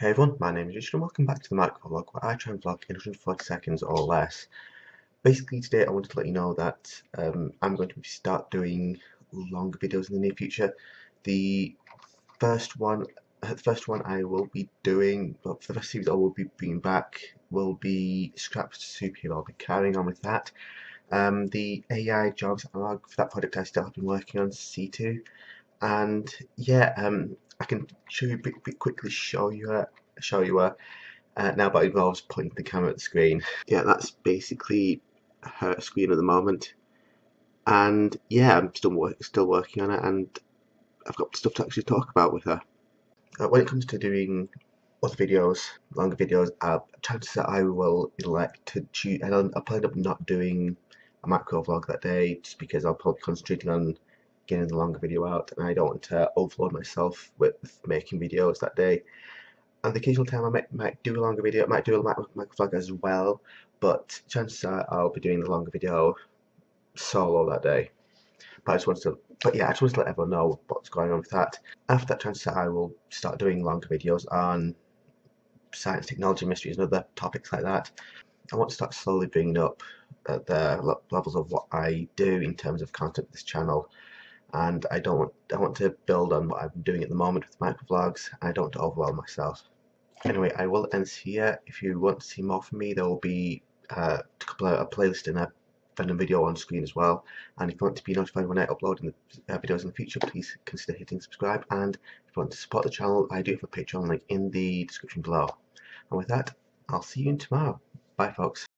Hey everyone, my name is Richard and welcome back to the MicroVlog where I try and vlog in 140 seconds or less. Basically today I wanted to let you know that I'm going to start doing longer videos in the near future. The first one I will be doing, well, for the first series I will be bringing back will be Scraps to Superhero. I'll be carrying on with that. The AI Jarvis analogue for that project I still have been working on, SITU. And yeah, I can quickly show you now, but it involves pointing the camera at the screen. Yeah, that's basically her screen at the moment. And yeah, I'm still working on it, and I've got stuff to actually talk about with her. When it comes to doing other videos, longer videos, chances are I will elect to choose. And I'll probably end up not doing a macro vlog that day, just because I'll probably be concentrating on getting the longer video out, and I don't want to overload myself with making videos that day. And the occasional time I might do a longer video, I might do a macro vlog as well, but chances are I'll be doing the longer video solo that day. But I just wanted to let everyone know what's going on with that. After that, chances are I will start doing longer videos on science, technology, mysteries, and other topics like that. I want to start slowly bringing up the levels of what I do in terms of content for this channel. And I want to build on what I'm doing at the moment with microvlogs. I don't want to overwhelm myself. Anyway, I will end here. If you want to see more from me, there will be a playlist and a random video on screen as well. And if you want to be notified when I upload videos in the future, please consider hitting subscribe. And if you want to support the channel, I do have a Patreon link in the description below. And with that, I'll see you tomorrow. Bye, folks.